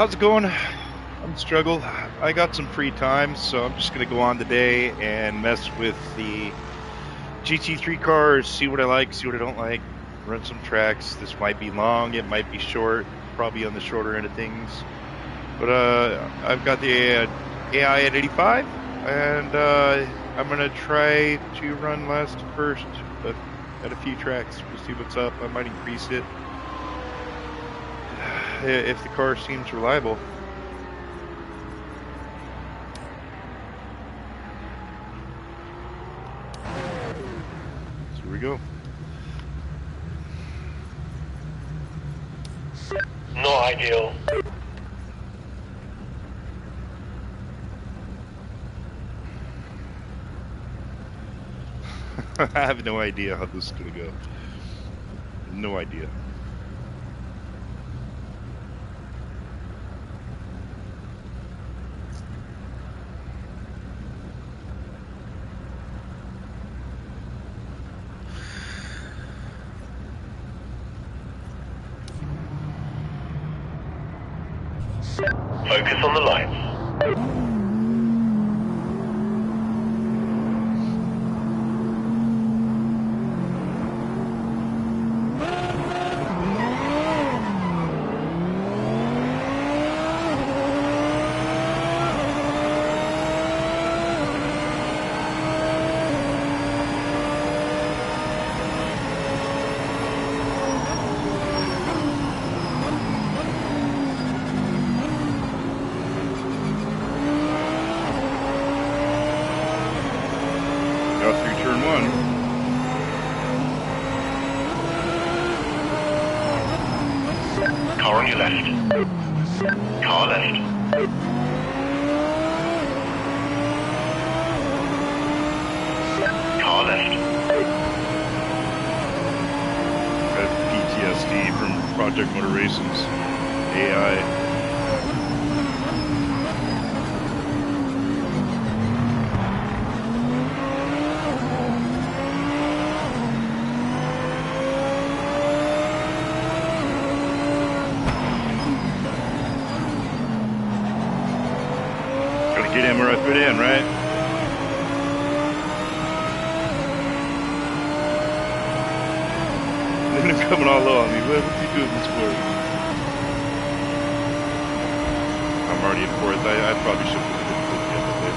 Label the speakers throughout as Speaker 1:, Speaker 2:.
Speaker 1: How's it going? I'm Struggle. I got some free time, so I'm just going to go on today and mess with the gt3 cars, see what I like, see what I don't like, run some tracks. This might be long, it might be short, probably on the shorter end of things. But I've got the AI at 85, and I'm going to try to run last to first at a few tracks. We'll see what's up. I might increase it if the car seems reliable. So here we go.
Speaker 2: Not ideal.
Speaker 1: I have no idea how this is going to go. No idea.
Speaker 2: Focus on the lights. Car on your left. Car left. Car left.
Speaker 1: I have PTSD from Project Motor Racing's AI. Get in where I fit in, right? And then coming all low on me. What's he doing this for? I'm already in fourth. I probably should have been fifth the other day.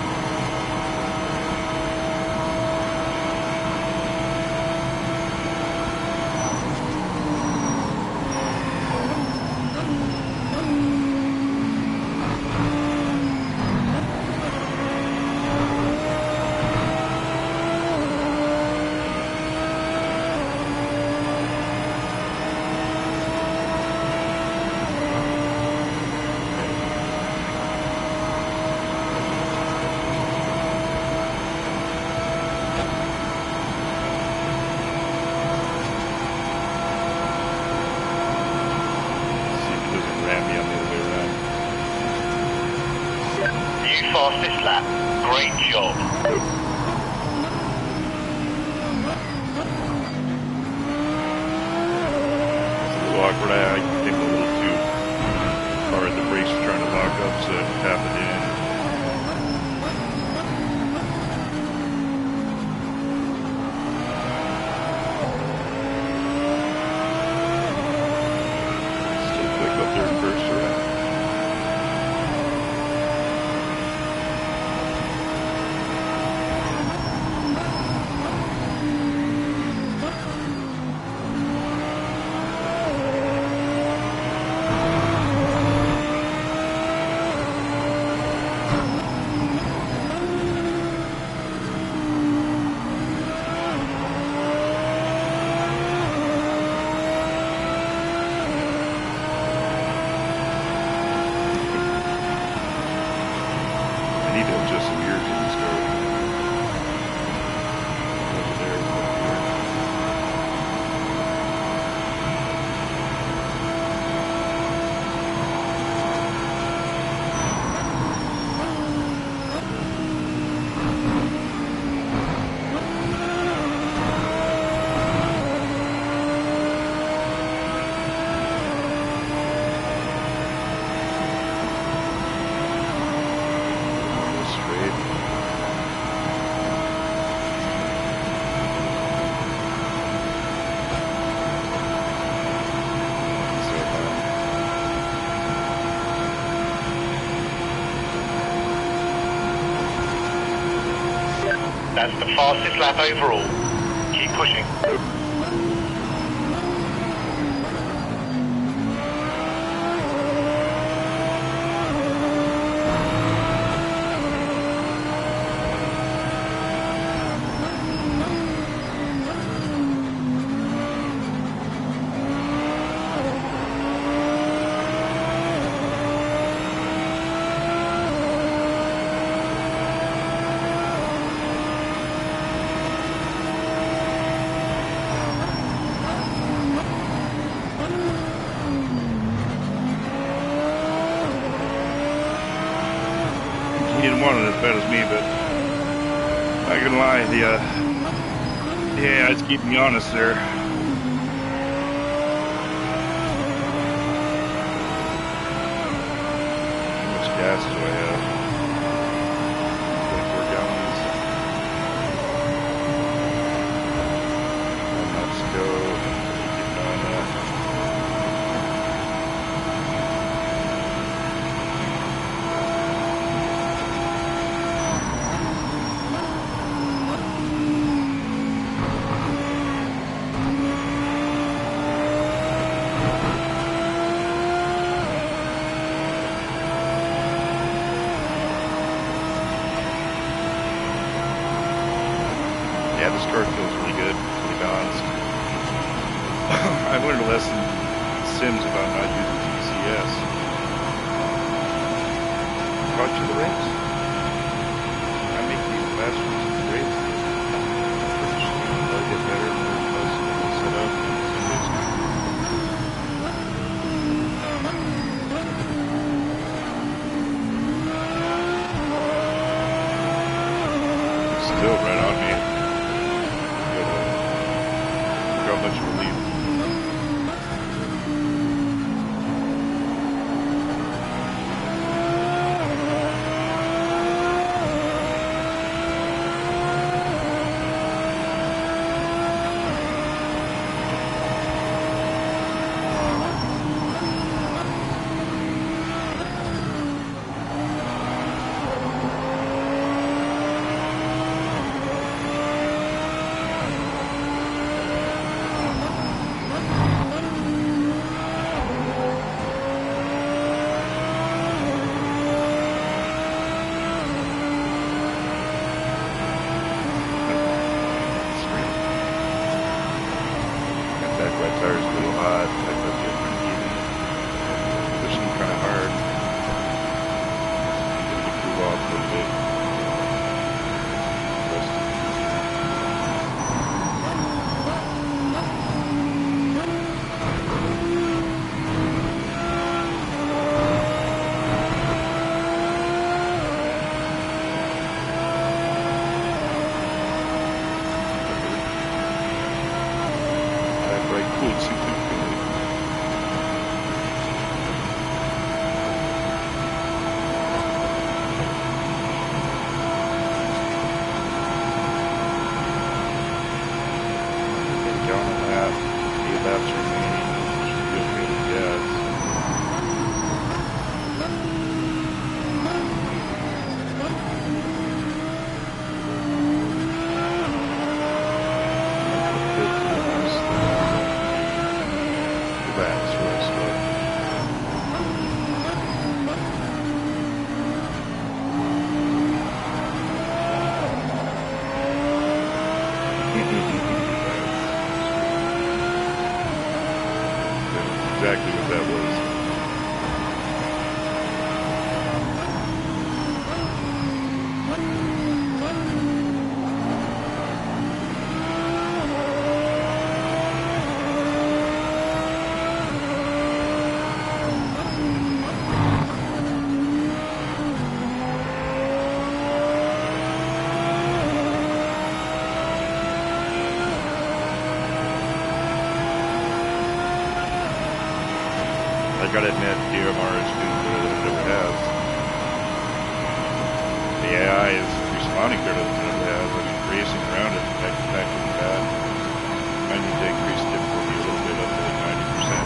Speaker 2: Fastest lap. Great job.
Speaker 1: It's a little awkward. I came a little too far at the brakes trying to lock up, so I tapped it in. Still quick up there first, right?
Speaker 2: That's the fastest lap overall. Keep pushing.
Speaker 1: He didn't want it as bad as me, but not gonna lie, the yeah, it's keeping me honest there. How much gas do I have? 24 gallons. Let's go. Keep on that. Yeah, this car feels really good, to be honest. I've learned a lesson in Sims about not using TCS. Brought you the race. I make these last ones in the race. They'll get better and more close set up. It's still right on me. Look how much relief. My tire's a little hot. I thought they were even pushing kind of hard. Get to cool off a little bit. Exactly what that was. I gotta admit, PMR is doing better than it ever has. The AI is responding better than it ever has. I mean, racing around it, back to the bad. I need to increase difficulty a little bit up to 90%.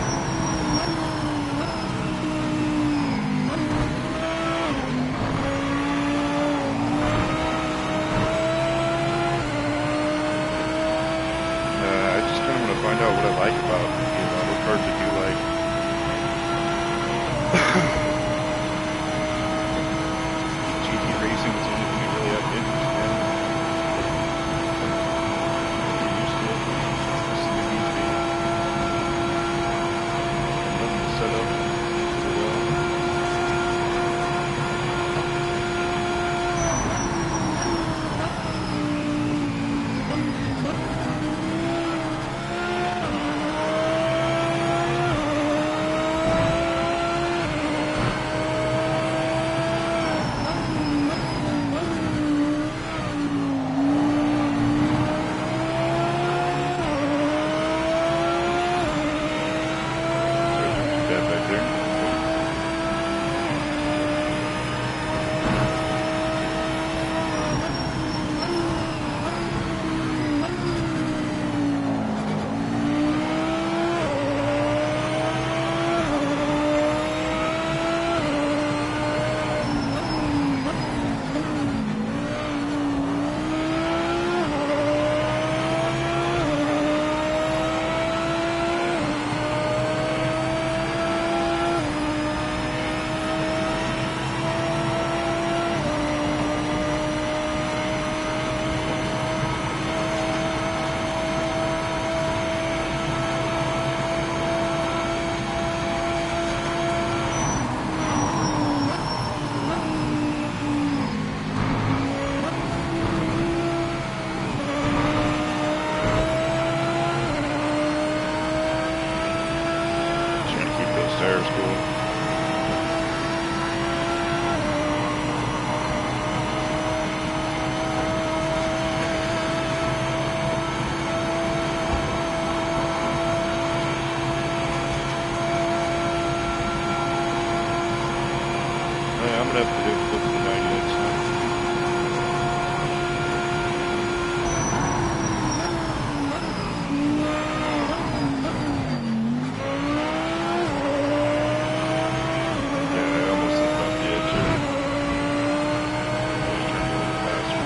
Speaker 1: tires cool. Yeah, I'm gonna have to do flip the 90 next time. Yeah, I almost hit off the edge there. I turned a little faster.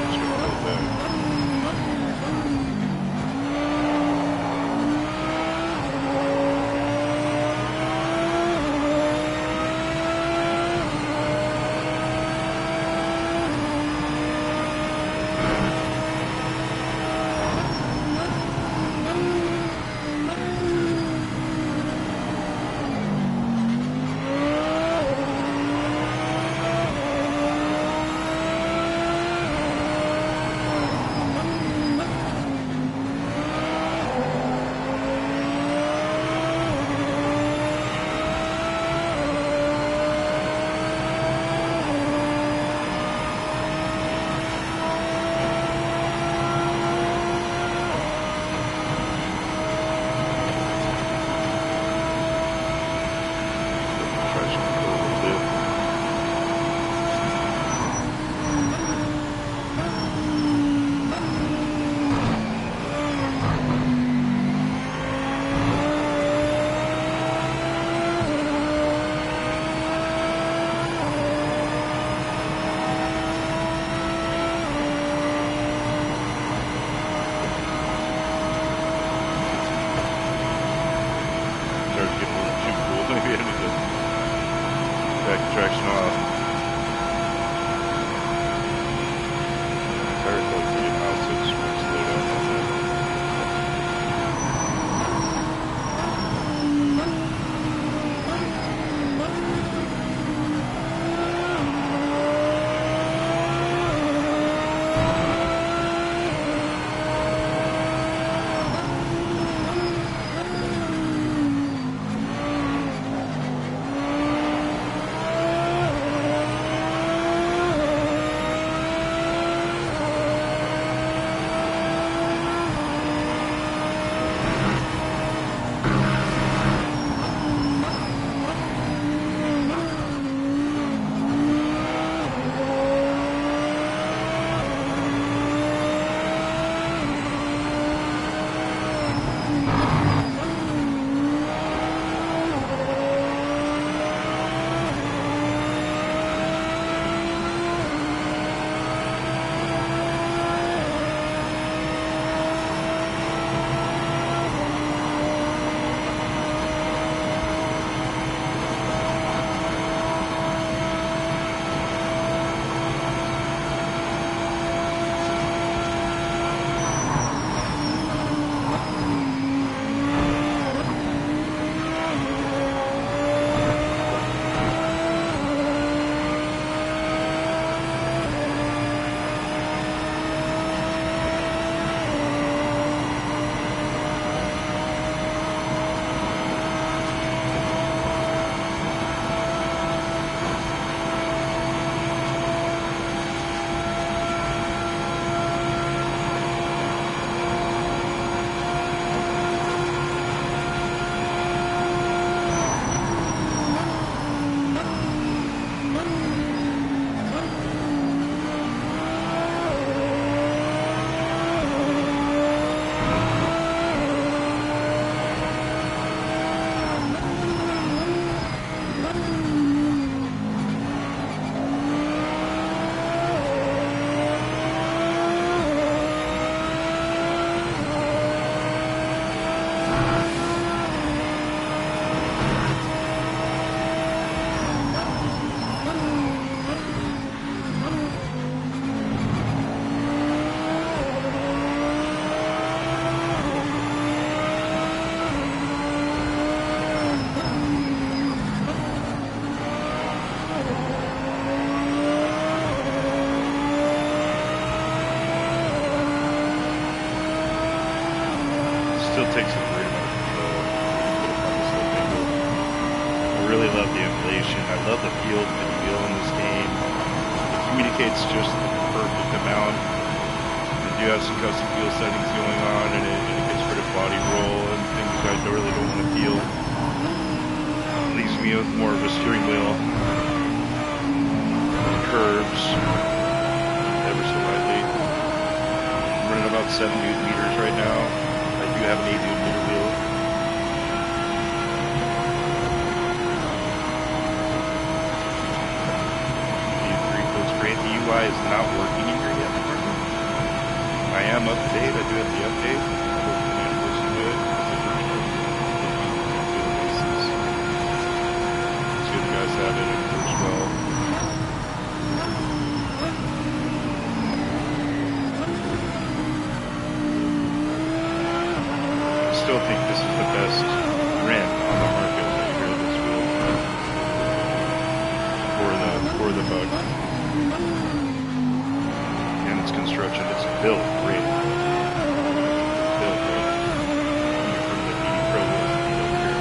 Speaker 1: Just gonna pull it back. Traction control a little bit. Started getting a little too cool. Maybe I need to back the traction off. Tires like 3 miles, so just want to slow down a little bit. really love the inflation. I love the feel of the wheel in this game. It communicates just the perfect amount. I do have some custom feel settings going on, and it gets rid of body roll and things I really don't want to feel. It leaves me with more of a steering wheel. Curves ever so lightly. I'm running about 7 Newton meters right now. I do have an 8 Newton meter wheel. Great. The UI is not working in here yet. I am up to date. I do have the update. I hope the man listen to it. See what you guys have in it as well. I still think this is the best rent on the market right here, this wheel. For the bug. And its construction, it's built great. Built great. From the DD Pro wheels that built here.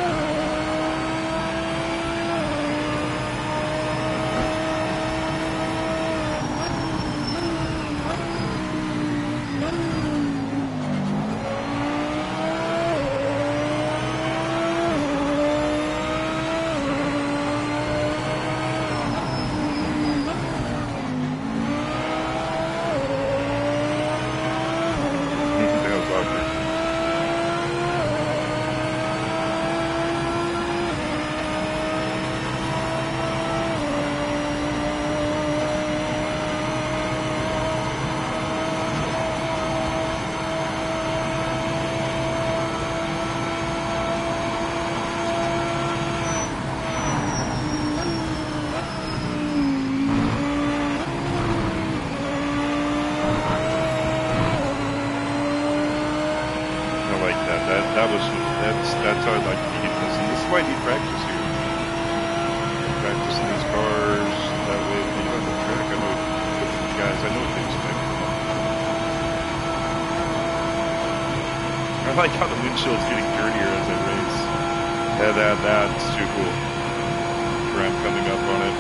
Speaker 1: That was awkward. I like that. That's how I like to keep this. And this is why I need practice here. Practice in these cars. That way, when you're on the track, I know what to expect. I like how the windshield's getting dirtier as I race. Yeah, that's too cool. Ramp coming up on it.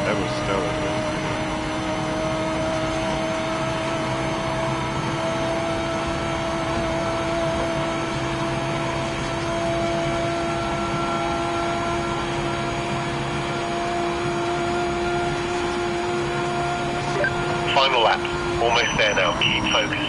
Speaker 1: That was stellar.
Speaker 2: Final lap. Almost there now. Keep focused.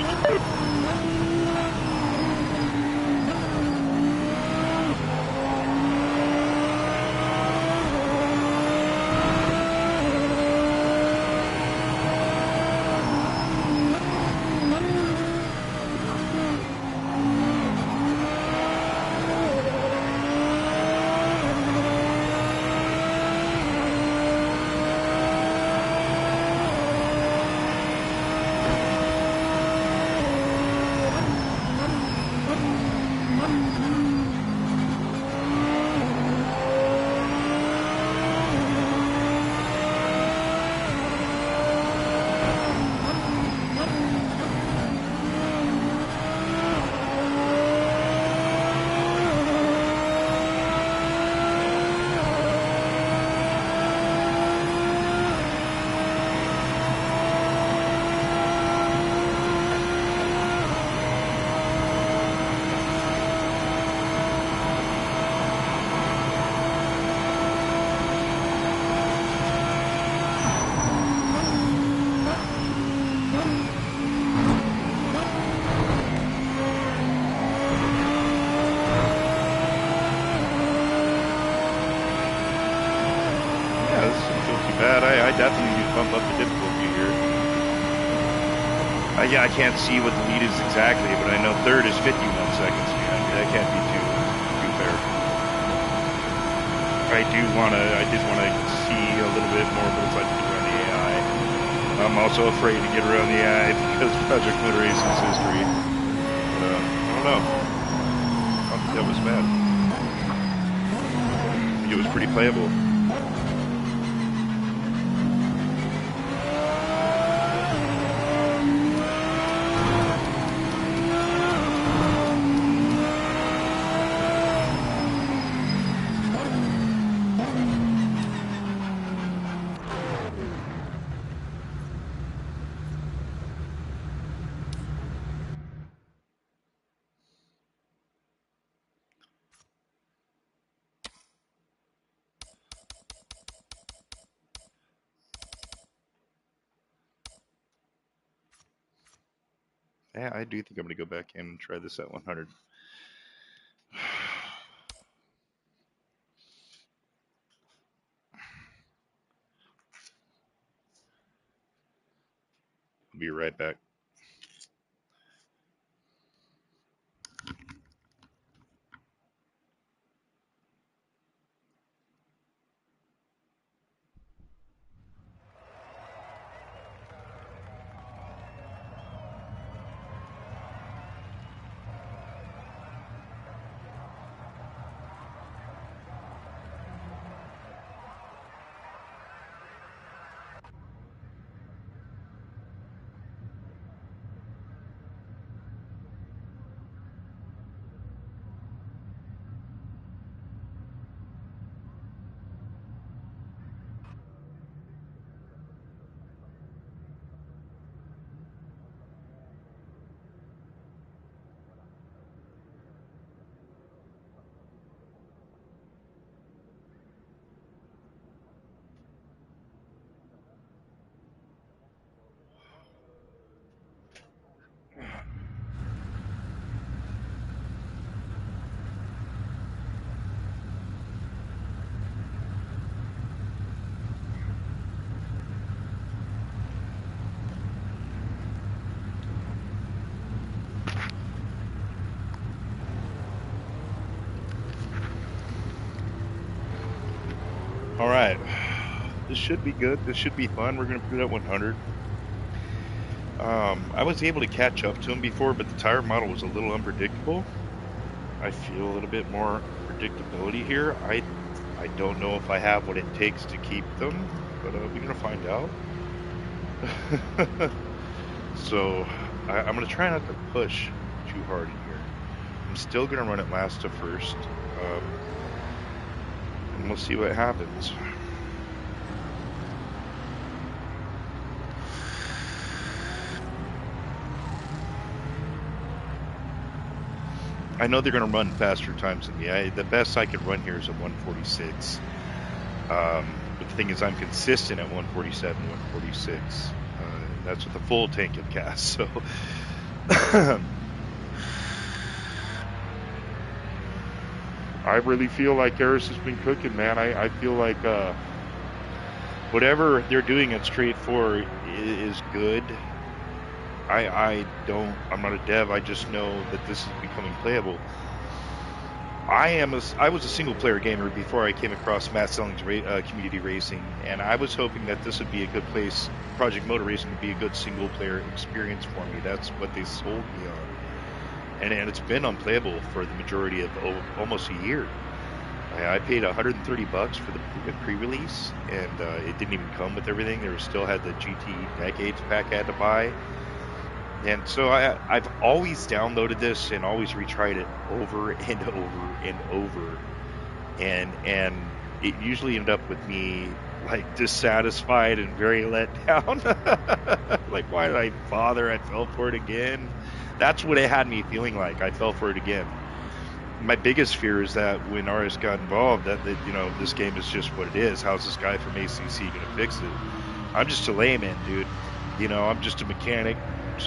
Speaker 1: bump up the difficulty here. Yeah, I can't see what the lead is exactly, but I know third is 51 seconds behind me. That can't be too fair. I did want to see a little bit more what it's like to do on the AI. I'm also afraid to get around the AI because Project Motor Racing's history. But, I don't know. I don't think that was bad. I think it was pretty playable. Yeah, I do think I'm going to go back in and try this at 100. I'll be right back. All right, this should be good. This should be fun. We're going to put it at 100. I was able to catch up to him before, but the tire model was a little unpredictable. I feel a little bit more predictability here. I don't know if I have what it takes to keep them, but we're going to find out. So I'm going to try not to push too hard in here. I'm still going to run it last to first. And we'll see what happens. I know they're going to run faster times than me. The best I can run here is a 146. But the thing is, I'm consistent at 147, 146. That's with a full tank of gas. So I really feel like Harris has been cooking, man. I feel like whatever they're doing at Straight 4 is good. I'm not a dev. I just know that this is becoming playable. I was a single player gamer before I came across Matt Selling's community racing, and I was hoping that this would be a good place. Project Motor Racing would be a good single player experience for me. That's what they sold me on, and it's been unplayable for the majority of almost a year. I paid $130 for the pre-release, and it didn't even come with everything. There still had the GT Decades pack I had to buy. And so I've always downloaded this and always retried it over and over and over. And it usually ended up with me like dissatisfied and very let down. Like, why did I bother? I fell for it again. That's what it had me feeling like. I fell for it again. My biggest fear is that when RS got involved, that this game is just what it is. How's this guy from ACC going to fix it? I'm just a layman, dude. I'm just a mechanic. I'm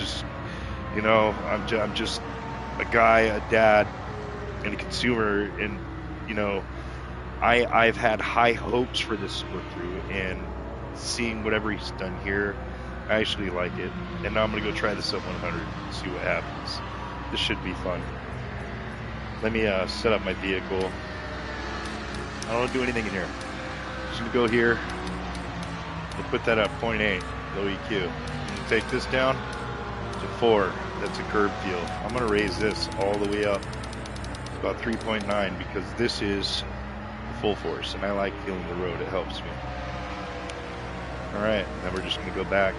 Speaker 1: just a guy, a dad, and a consumer, and I've had high hopes for this split through, and seeing whatever he's done here. I actually like it. And now I'm going to go try the sub 100 and see what happens. This should be fun. Let me set up my vehicle. I don't want to do anything in here. Just going to go here and put that at 0.8, low EQ. I'm going to take this down to 4. That's a curb feel. I'm going to raise this all the way up to about 3.9 because this is full force and I like feeling the road. It helps me. Alright, then we're just going to go back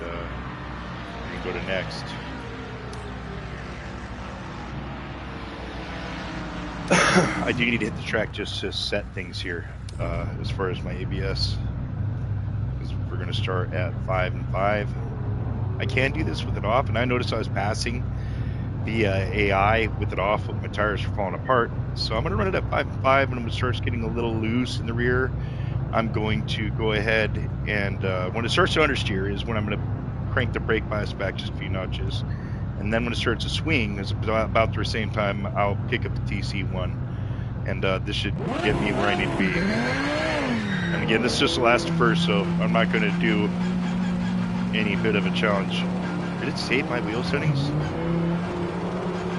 Speaker 1: and go to next. I do need to hit the track just to set things here as far as my ABS, because we're going to start at 5 and 5. I can do this with it off, and I noticed I was passing the AI with it off, my tires were falling apart. So I'm going to run it at 5 and 5, and when it starts getting a little loose in the rear, I'm going to go ahead and when it starts to understeer is when I'm going to crank the brake bias back just a few notches. And then when it starts to swing, it's about the same time I'll pick up the TC1. And this should get me where I need to be. And again, this is just the last first, so I'm not going to do any bit of a challenge. Did it save my wheel settings?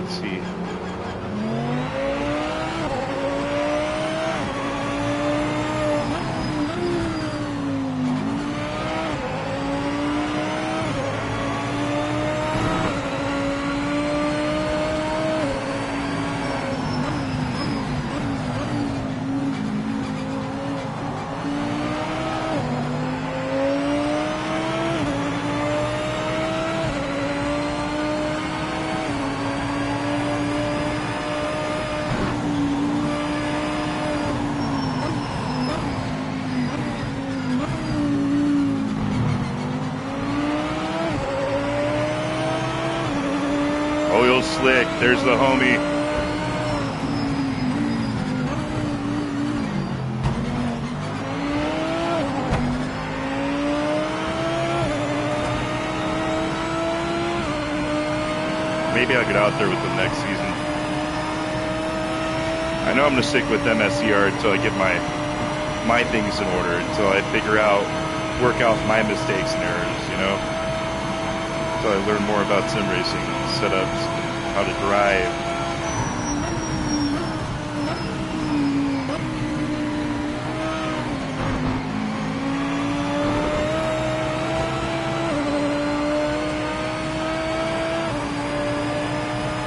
Speaker 1: Let's see. Oil slick, there's the homie. Maybe I'll get out there with them next season. I know I'm going to stick with MSCR until I get my things in order, until I figure out, work out my mistakes and errors, you know? So I learn more about sim racing, setups, how to drive.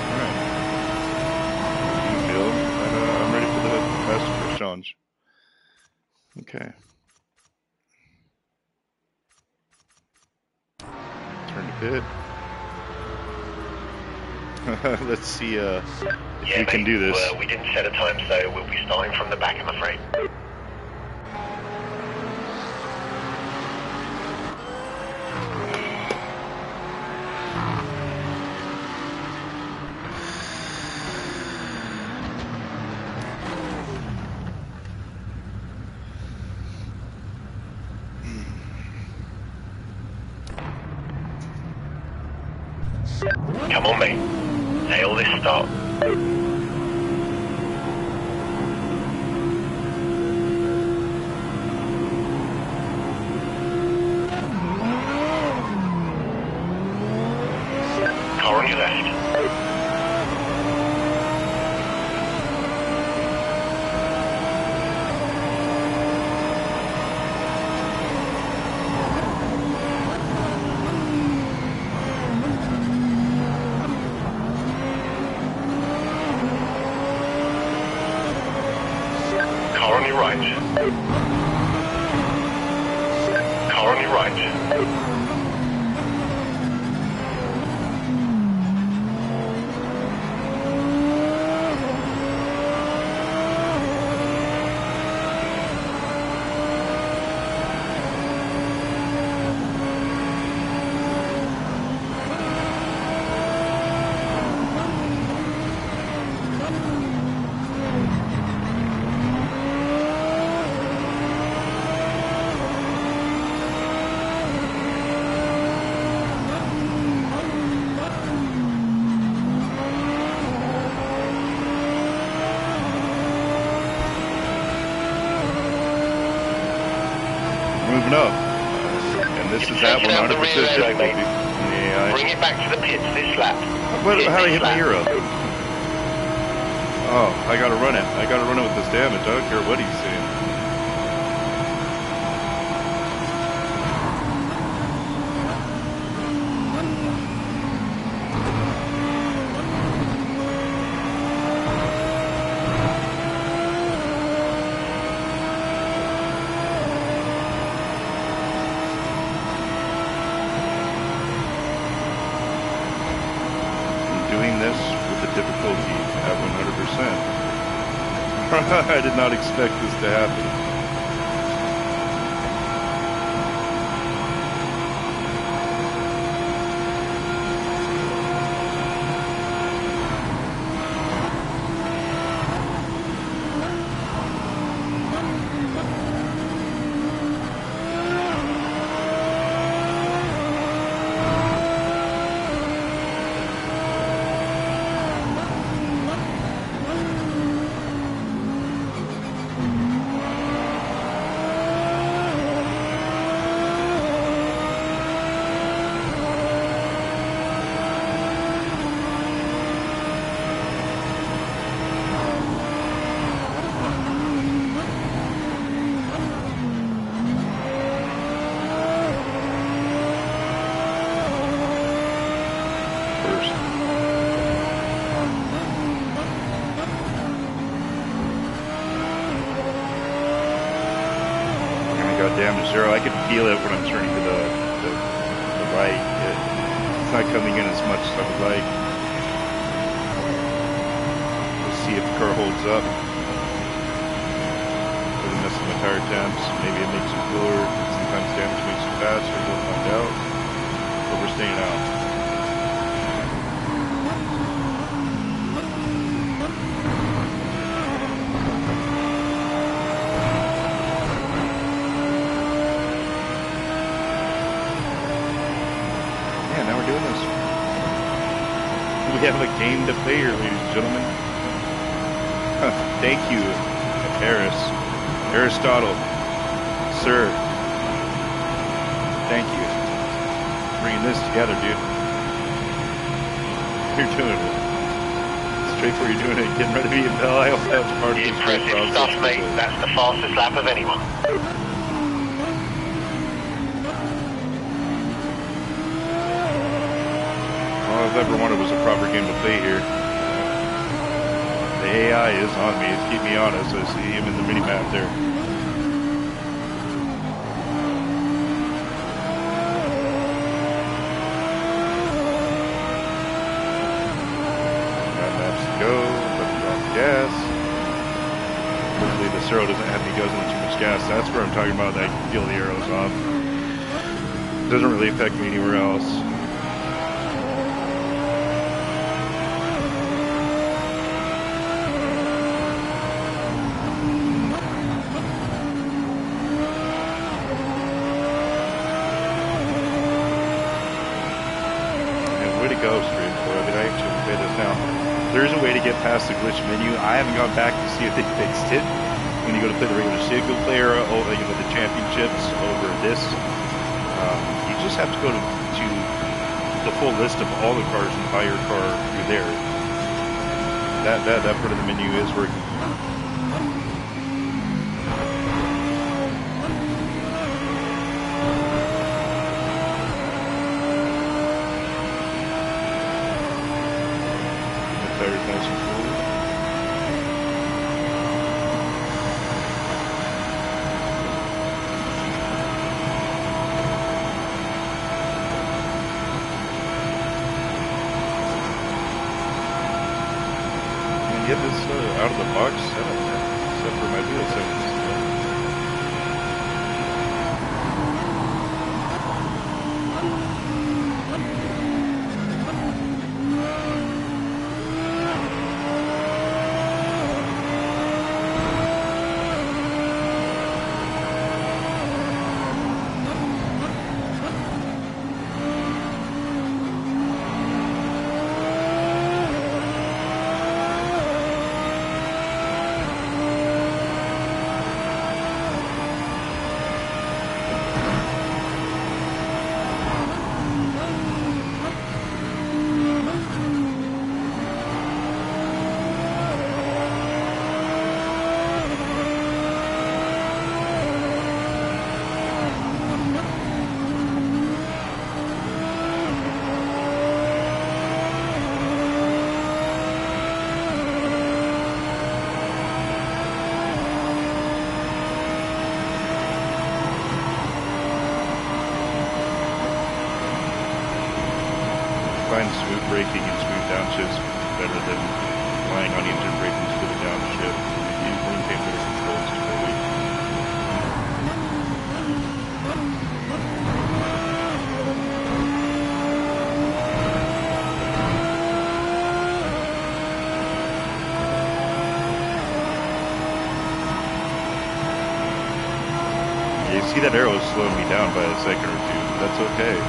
Speaker 1: Alright. I'm ready for the last first challenge. Okay. Turn to pit. Let's see if we can do this.
Speaker 2: We didn't set a time, so we'll be starting from the back, I'm afraid. Come on, mate. Nail this start. Car on your left. Car on your right. Car on your right.
Speaker 1: coming up. And this is at 100% difficulty. Yeah,
Speaker 2: Bring it back to the pits this lap.
Speaker 1: how did I hit my hero? Oh, I gotta run it. I gotta run it with this damage. I don't care what he's saying. Difficulty at 100%. I did not expect this to happen. Damage zero. I can feel it when I'm turning to the right. It's not coming in as much as I would like. We'll see if the car holds up. Doesn't mess with my tire temps. Maybe it makes it cooler. Sometimes damage makes it faster. We'll find out. But we're staying out. We have a game to play here, ladies and gentlemen. Thank you, Aristotle, sir. Thank you. Bringing this together, dude. You're doing it. Straight where you're doing it. Getting ready to be in Bell. I also have part of this great process.
Speaker 2: Stuff, mate. That's the fastest lap of anyone.
Speaker 1: All I've ever wanted was a proper game to play here. The AI is on me. It's keeping me honest. I see him in the mini-map there. Got laps to go. Let me off gas. Hopefully this arrow doesn't have me guzzling too much gas. That's where I'm talking about. I can feel the arrows off. It doesn't really affect me anywhere else. Go straight for it. I actually say this now. There's a way to get past the glitch menu. I haven't gone back to see if they fixed it. When you go to play the regular single player, the championships over this, you just have to go to the full list of all the cars and buy your car through there. That part of the menu is working. Nice and cool. And get this out of the box setup, except for my wheel settings. braking and smooth downshifts better than relying on engine braking for the downshift. You maintain better controls totally. Yeah, you see that arrow is slowing me down by a second or two. That's okay.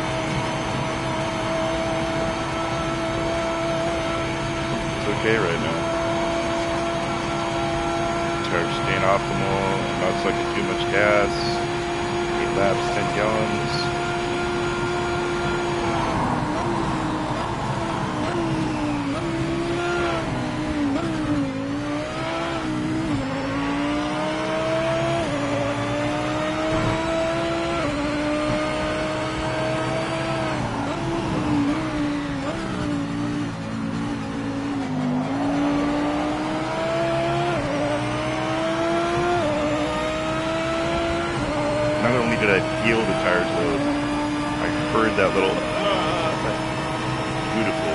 Speaker 1: Okay right now. Tires staying optimal, not sucking too much gas. 8 laps, 10 gallons. Not only did I feel the tires load, I heard that little beautiful.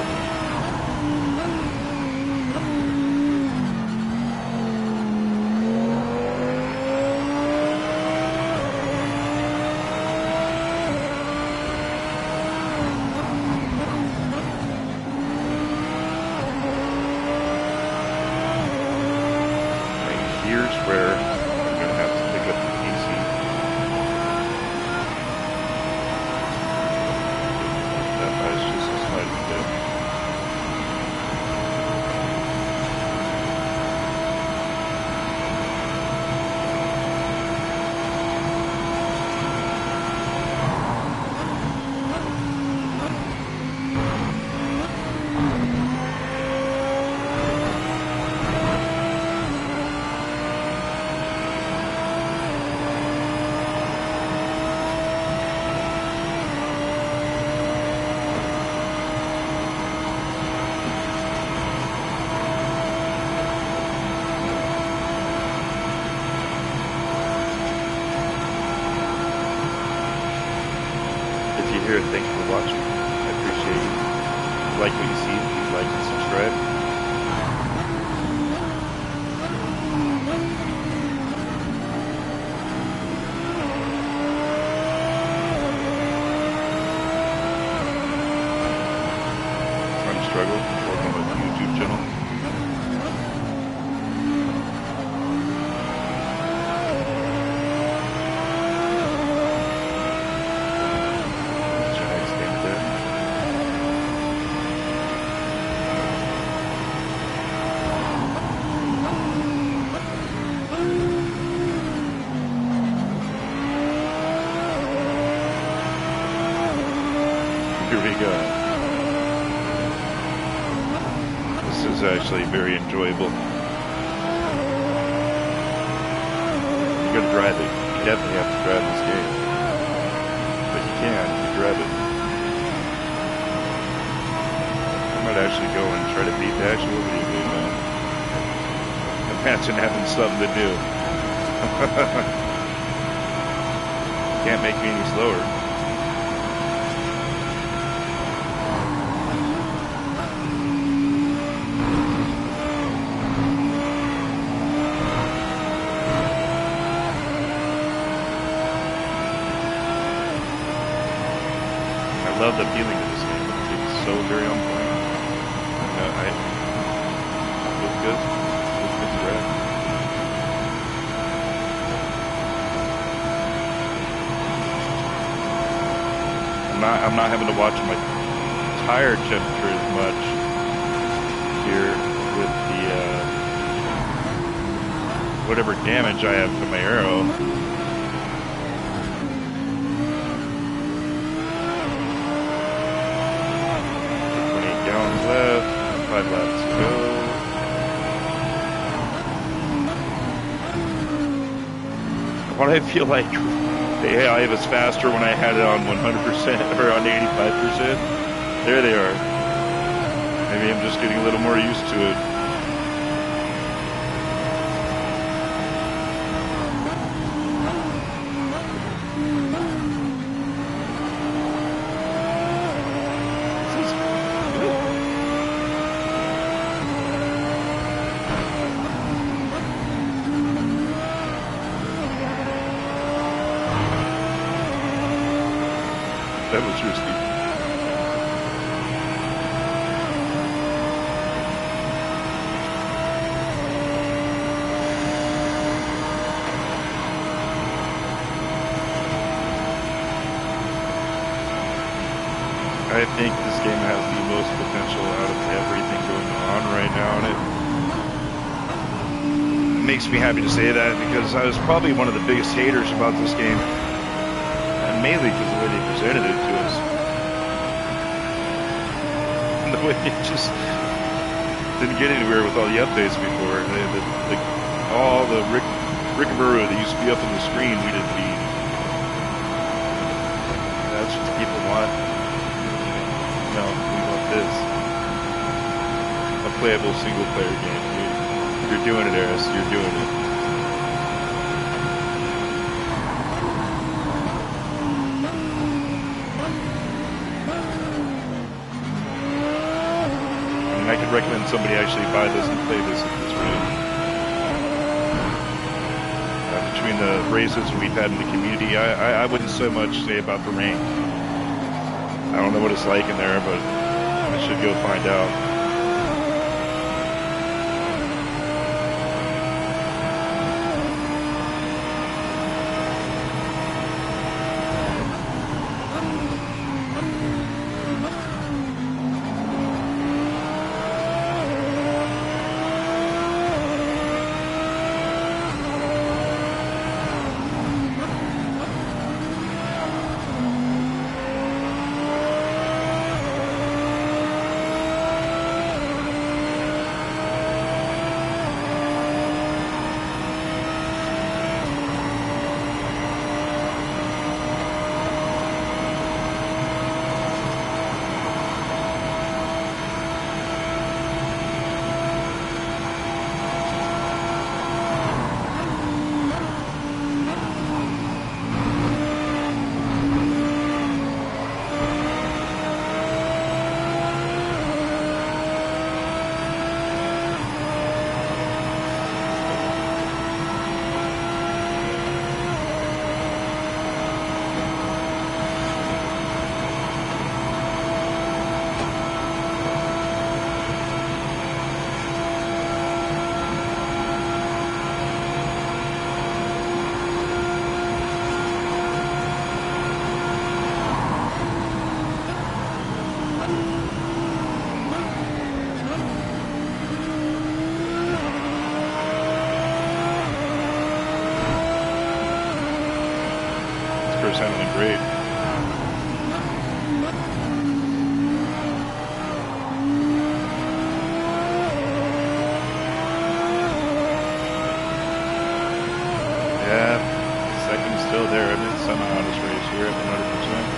Speaker 1: And here's where I'm gonna have to pick up the PC. Here, thanks for watching. I appreciate it. If you like what you see, please like and subscribe. I'm Struggle. Welcome to the YouTube channel. Here we go. This is actually very enjoyable. You gotta drive it. You definitely have to drive this game. But you can, if you drive it. I might actually go and try to beat the actual video game now. Imagine having something to do. Can't make me any slower. I love the feeling of this game. It's so very on point. I feels good. Feels good to ride. I'm not having to watch my tire temperature as much here with the whatever damage I have to my aero. 28 gallons left, 5 laps to go. Why do I feel like the AI was faster when I had it on 100% or on 85%? There they are. Maybe I'm just getting a little more used to it. This is good. That was risky. I think this game has the most potential out of everything going on right now, and it makes me happy to say that because I was probably one of the biggest haters about this game, and mainly because of the way they presented it to us. And the way it just didn't get anywhere with all the updates before. All the rickabaroo that used to be up on the screen, we didn't need. That's what people want. No, we want this. A playable single-player game. You're doing it, Eris. You're doing it. I mean, I could recommend somebody actually buy this and play this at this rate. Between the races we've had in the community, I wouldn't so much say about the rank. I don't know what it's like in there, but I should go find out. Handling great. Yeah, second's still there. I mean, somehow this race here at 100%.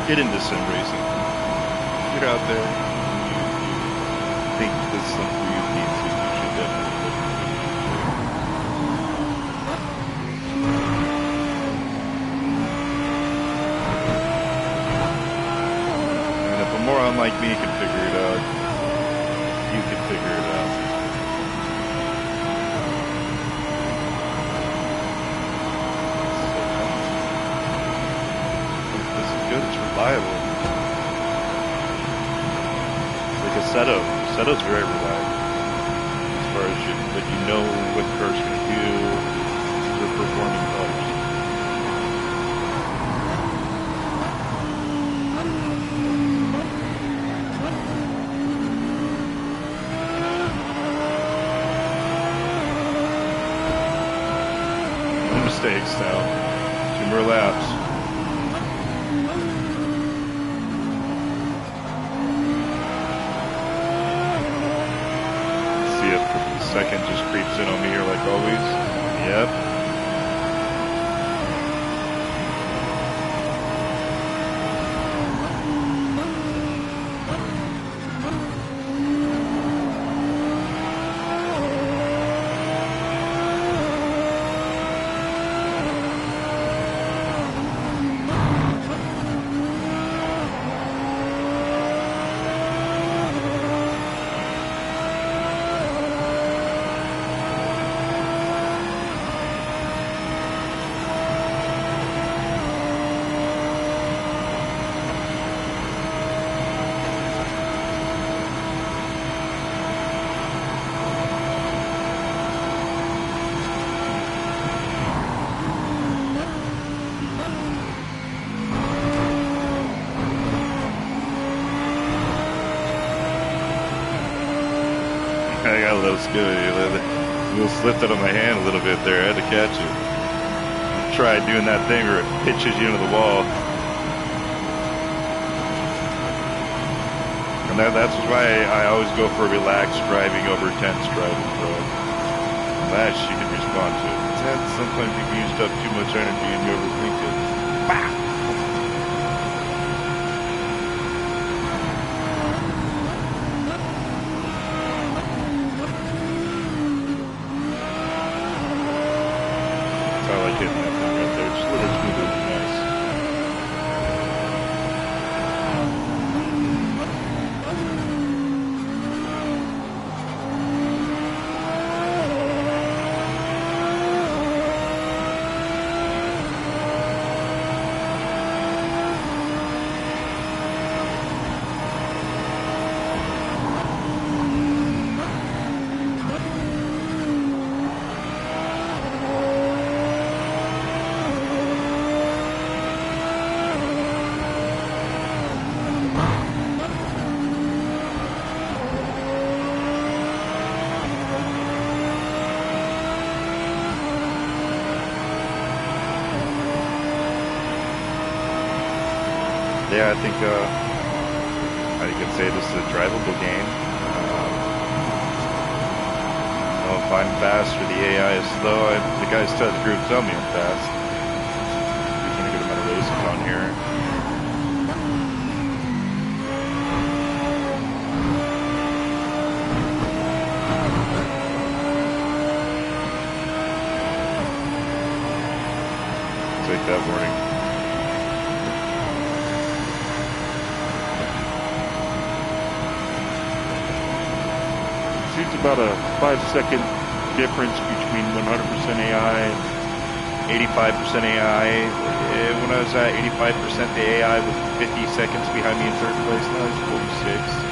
Speaker 1: Get into sim racing. Get out there. You think this is something you need to, you should definitely look into it. And if a moron like me can figure it out, you can figure it out. Good, it's reliable. Like a Seto's very reliable. As far as you know what the car's going to do, they're performing cars. No mistakes now. 2 more laps. Second just creeps in on me here like always. Yep. I got a little skilly. A little slipped out of my hand a little bit there. I had to catch it. Try doing that thing where it pitches you into the wall. And that's why I always go for relaxed driving over tense driving, bro. That you can respond to it. Sometimes you can use up too much energy and you overthink it. Bah! I like hitting that thing right there. Just a little smoother would be nice. Yeah, I think you could say this is a drivable game. If I'm fast or the AI is slow, the guys tell the group tell me I'm fast. We're gonna get a amount of races on here. Take that warning.
Speaker 3: It's about a 5-second difference between 100% AI and
Speaker 1: 85% AI. When I was at 85%, the AI was 50 seconds behind me in third place. Now it's 46.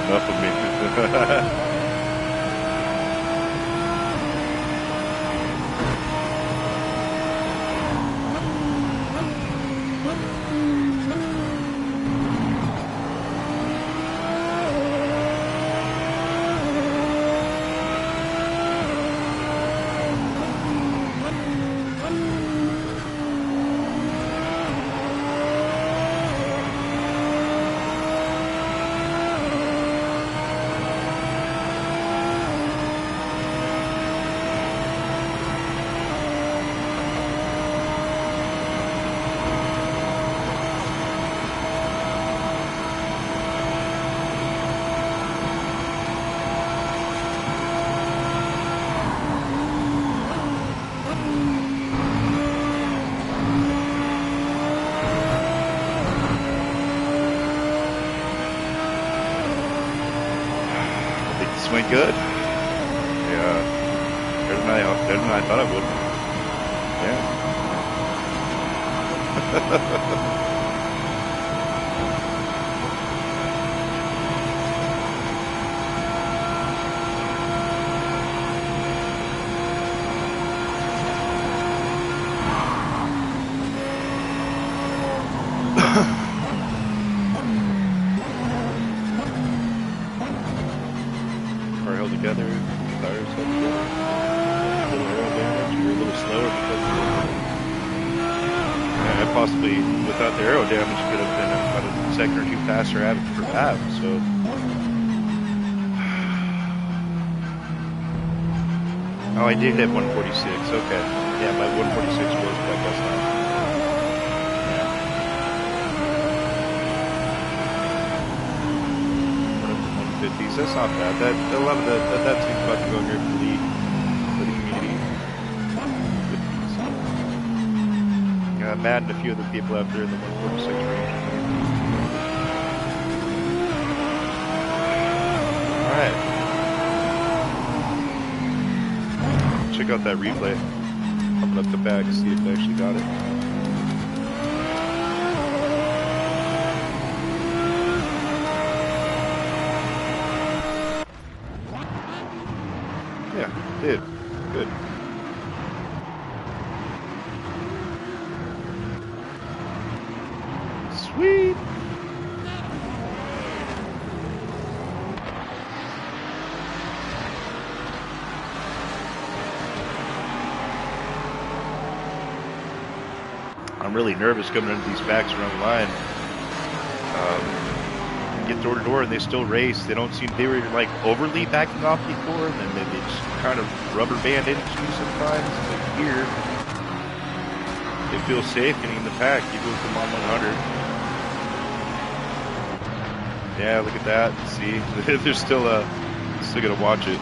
Speaker 1: Enough of me. Went good. Yeah, better than I thought I would. Held together, tires held together, a little aero damage, you're a little slower because and possibly without the aero damage could have been about a second or two faster average per lap, so oh, I did hit 146, okay, yeah, my 146 was quite best time. That's not bad. That a lot of that seems about to go near the lead for the community. Yeah, Matt and a few other people out there in the 146 range. All right, check out that replay. Coming up the back, see if I actually got it. Yeah, did. Good. Sweet. I'm really nervous coming into these backs around the line. Get door to door and they still race. They don't seem, they were like overly backing off before, and then they just kind of rubber band into you sometimes. But here, they feel safe getting in the pack, even with them on 100. Yeah, look at that. See, they're still gonna watch it.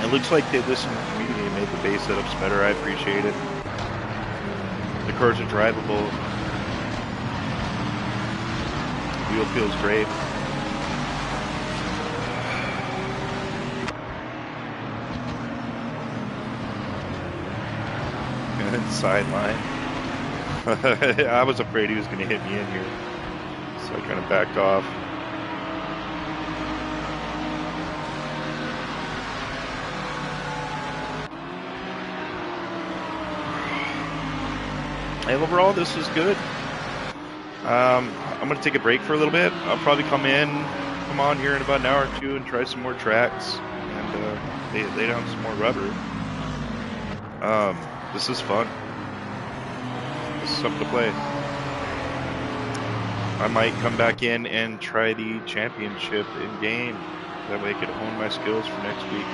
Speaker 1: It looks like they listened to the community and made the base setups better. I appreciate it. The cars are drivable. The wheel feels great. Sideline. I was afraid he was going to hit me in here, so I kind of backed off. And overall, this is good. I'm going to take a break for a little bit. I'll probably come on here in about an hour or two and try some more tracks and lay down some more rubber. This is fun. This is something to play. I might come back in and try the championship in game. That way I could hone my skills for next week.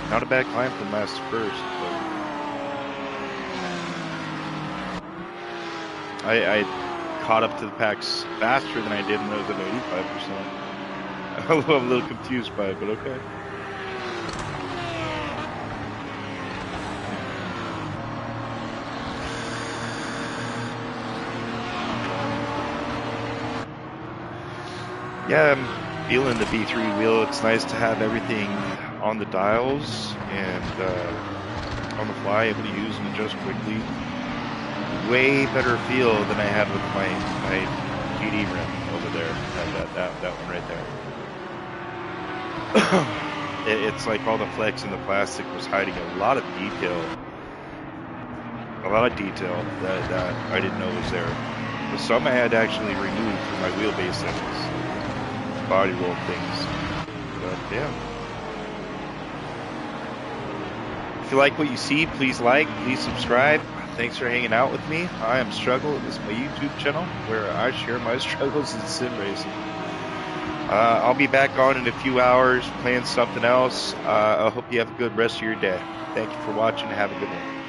Speaker 1: Not a bad climb from last first, but I caught up to the packs faster than I did when I was at 85%. I'm a little confused by it, but okay. Yeah, I'm feeling the B3 wheel. It's nice to have everything on the dials and on the fly, able to use and adjust quickly. Way better feel than I had with my GD rim over there. That one right there. It's like all the flex and the plastic was hiding a lot of detail. That I didn't know was there. But some I had actually removed from my wheelbase settings. Body roll things. But yeah. If you like what you see, please like, please subscribe. Thanks for hanging out with me. I am Struggle. This is my YouTube channel where I share my struggles in sim racing. I'll be back on in a few hours playing something else. I hope you have a good rest of your day. Thank you for watching. Have a good one.